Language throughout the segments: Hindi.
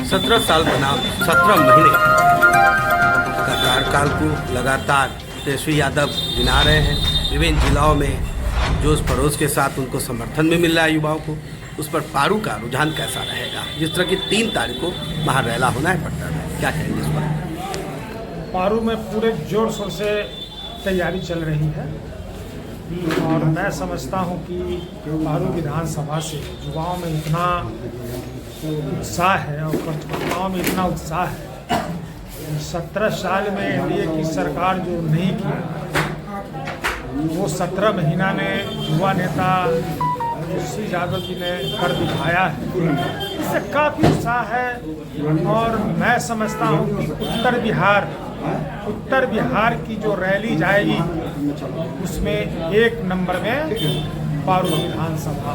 17 साल बनाम 17 महीने का कार्यकाल को लगातार तेजस्वी यादव गिना रहे हैं। विभिन्न जिलाओं में जोश परोस के साथ उनको समर्थन भी मिल रहा है युवाओं को। उस पर पारू का रुझान कैसा रहेगा? जिस तरह की 3 तारीख को वहाँ रैला होना है पटना में, क्या कहेंगे इस पर? पारू में पूरे जोर शोर से तैयारी चल रही है और मैं समझता हूं कि पारू विधानसभा से युवाओं में इतना उत्साह है और कार्यकर्ताओं में इतना उत्साह है। 17 साल में एनडीए की सरकार जो नहीं की वो 17 महीना में युवा नेता तेजस्वी यादव जी ने कर दिखाया है। इससे काफ़ी उत्साह है और मैं समझता हूँ कि उत्तर बिहार की जो रैली जाएगी उसमें 1 नंबर में पारू विधानसभा।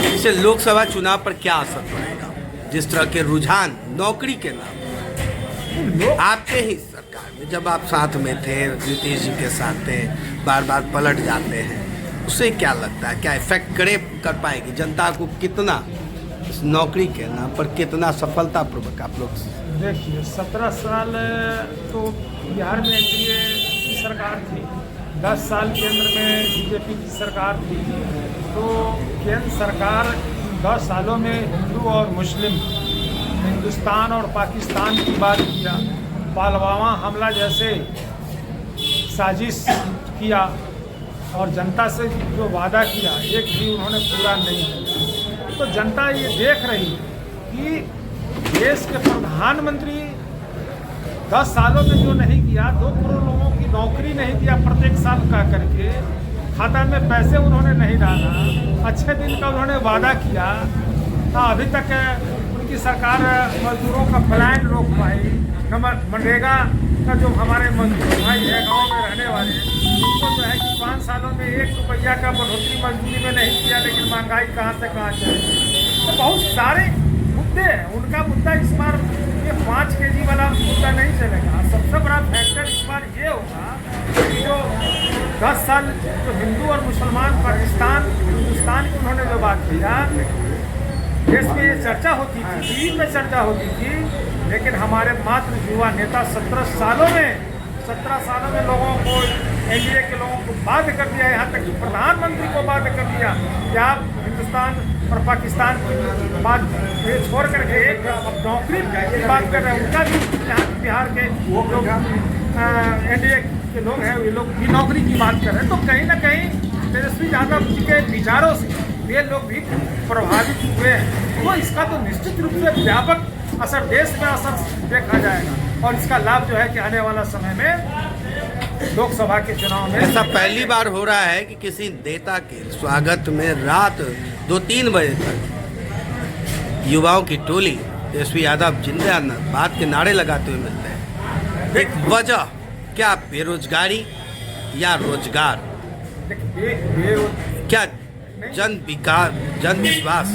इससे लोकसभा चुनाव पर क्या असर पड़ेगा? जिस तरह के रुझान नौकरी के नाम आपके ही सरकार में जब आप साथ में थे, नीतीश जी के साथ थे, बार बार पलट जाते हैं, उससे क्या लगता है, क्या इफेक्ट कर पाएगी जनता को? कितना इस नौकरी के नाम पर कितना सफलतापूर्वक आप लोग? देखिए 17 साल तो बिहार में एनडीए की सरकार थी, 10 साल केंद्र में बीजेपी की सरकार थी। तो केंद्र सरकार 10 सालों में हिंदू और मुस्लिम, हिंदुस्तान और पाकिस्तान की बात किया, पुलवामा हमला जैसे साजिश किया और जनता से जो वादा किया एक भी उन्होंने पूरा नहीं किया। तो जनता ये देख रही है कि देश के प्रधानमंत्री 10 सालों में जो नहीं किया, 2 करोड़ लोगों की नौकरी नहीं दिया प्रत्येक साल का करके, खाता में पैसे उन्होंने नहीं डाला, अच्छे दिन का उन्होंने वादा किया, अभी तक उनकी सरकार मजदूरों का पलायन रोक पाई। मनरेगा का जो हमारे मजदूर भाई है गांव में रहने वाले, उनको जो है कि 5 सालों में 1 रुपया का बढ़ोतरी मजदूरी में नहीं किया, लेकिन महंगाई कहाँ से कहाँ चली। तो बहुत सारे मुद्दे हैं। उनका मुद्दा इस बार ये 5 kg वाला मुद्दा नहीं चलेगा। सबसे बड़ा फैक्टर इस बार ये होगा कि जो 10 साल जो हिंदू और मुसलमान, पाकिस्तान, हिंदुस्तान की उन्होंने जो बात किया, देश में ये चर्चा होती थी, टीवी में चर्चा होती थी, लेकिन हमारे मात्र युवा नेता 17 सालों में लोगों को, एनडीए के लोगों को बाध्य कर दिया, यहाँ तक कि प्रधानमंत्री को बाध्य कर दिया कि आप हिंदुस्तान और पाकिस्तान की बात छोड़ करके एक नौकरी की बात कर रहे हैं। उनका भी यहाँ बिहार के लोग, एनडीए के लोग हैं, वे लोग भी नौकरी की बात कर रहे हैं। तो कहीं ना कहीं तेजस्वी यादव जी के विचारों से वे लोग भी प्रभावित हुए हैं। तो इसका तो निश्चित रूप से व्यापक असर, देश में असर देखा जाएगा और इसका लाभ जो है कि आने वाला समय में लोकसभा के चुनाव में। ऐसा पहली बार हो रहा है कि किसी नेता के स्वागत में रात 2-3 बजे तक युवाओं की टोली तेजस्वी यादव जिंदाबाद बात के नारे लगाते हुए मिलते हैं। एक वजह क्या? बेरोजगारी या रोजगार? क्या जन विश्वास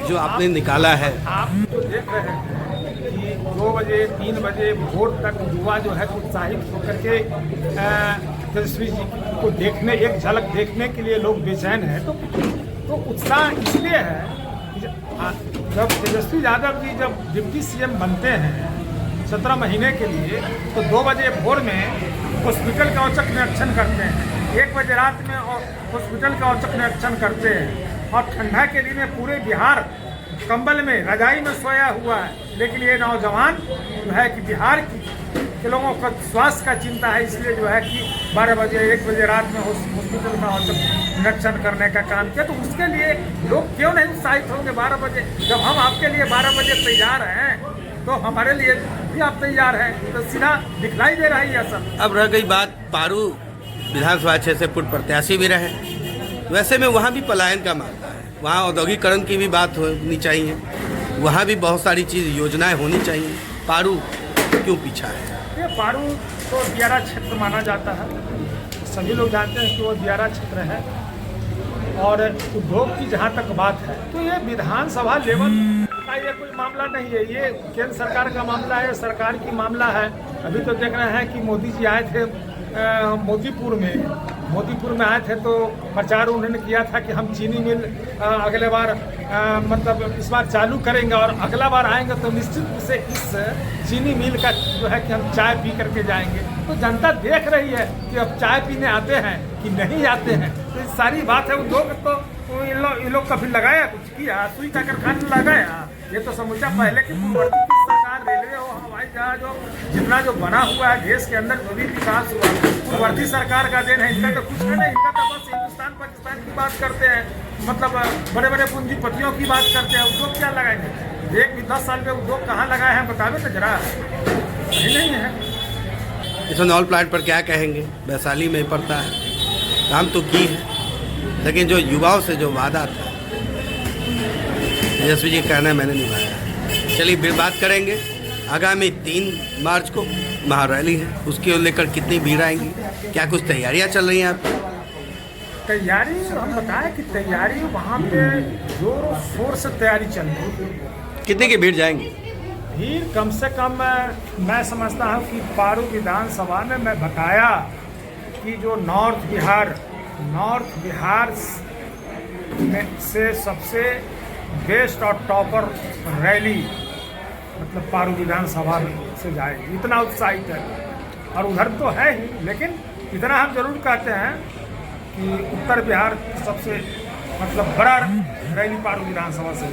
जो आपने निकाला है? आप तो देख रहे हैं कि 2 बजे 3 बजे भोर तक युवा जो है उत्साहित होकर के तेजस्वी जी को देखने, एक झलक देखने के लिए लोग बेचैन हैं। तो उत्साह इसलिए है कि जब तेजस्वी यादव जी जब डिप्टी सीएम बनते हैं 17 महीने के लिए, तो 2 बजे भोर में हॉस्पिटल का औचक निरीक्षण करते हैं, 1 बजे रात में हॉस्पिटल का औचक निरीक्षण करते हैं और ठंडा के दिन में पूरे बिहार कंबल में, रजाई में सोया हुआ है। लेकिन ये नौजवान जो है कि बिहार के लोगों का स्वास्थ्य का चिंता है, इसलिए जो है कि 12 बजे 1 बजे रात में हॉस्पिटल का औचक निरीक्षण करने का काम किया। तो उसके लिए लोग क्यों नहीं उत्साहित होंगे 12 बजे? जब हम आपके लिए 12 बजे तैयार हैं तो हमारे लिए भी आप तैयार हैं। तो सीधा दिखलाई दे रहा है ये सब। अब रह गई बात, पारू विधानसभा क्षेत्र से पूर्व प्रत्याशी भी रहे, वैसे में वहाँ भी पलायन का मामला है, वहाँ औद्योगिकरण की भी बात होनी चाहिए, वहाँ भी बहुत सारी चीज़ योजनाएं होनी चाहिए। पारू क्यों पीछा है? ये पारू तो दियारा क्षेत्र माना जाता है, सभी लोग जानते हैं कि वो दियारा क्षेत्र है। और उद्योग की जहाँ तक बात है तो ये विधानसभा लेवल का ये कोई मामला नहीं है, ये केंद्र सरकार का मामला है, सरकार की मामला है। अभी तो देख रहे हैं कि मोदी जी आए थे मोदीपुर में, मोदीपुर में आए थे तो प्रचार उन्होंने किया था कि हम चीनी मिल अगले बार मतलब इस बार चालू करेंगे और अगला बार आएंगे तो निश्चित रूप से इस चीनी मिल का जो है कि हम चाय पी करके जाएंगे। तो जनता देख रही है कि अब चाय पीने आते हैं कि नहीं आते हैं। तो ये सारी बात है। उद्योग तो ये लोग कभी लगाया कुछ किया, सुई का कारखाना लगाया। ये तो समूचा पहले की पूर्ववर्ती की सरकार, रेलवे हो, हवाई जहाज हो, जितना जो बना हुआ है देश के अंदर जो भी विकास हुआ पूर्ववर्ती सरकार का देन है। इनका तो कुछ नहीं, इनका तो बस हिंदुस्तान पाकिस्तान की बात करते हैं, मतलब बड़े बड़े पूंजीपतियों की बात करते हैं। उद्योग क्या लगाएंगे? एक भी 10 साल में उद्योग कहाँ लगाए हैं बतावे तो जरा, नहीं है। इथेनॉल प्लांट पर क्या कहेंगे? वैशाली में पड़ता है, काम तो की है, लेकिन जो युवाओं से जो वादा था तेजस्वी जी कहना है मैंने निभाया। चलिए फिर बात करेंगे। आगामी 3 मार्च को महारैली है, उसके लेकर कितनी भीड़ आएंगी, क्या कुछ तैयारियां चल रही हैं आपकी? तैयारी हम बताएं कि तैयारी वहाँ पे जोर शोर से तैयारी चल रही है। कितने की भीड़ जाएंगी? भीड़ कम से कम मैं समझता हूँ कि पारू विधानसभा में मैं बताया कि जो नॉर्थ बिहार में से सबसे बेस्ट और टॉपर रैली मतलब पारू विधानसभा से जाएगी, इतना उत्साहित है। और उधर तो है ही, लेकिन इतना हम जरूर कहते हैं कि उत्तर बिहार सबसे मतलब बड़ा रैली पारू विधानसभा से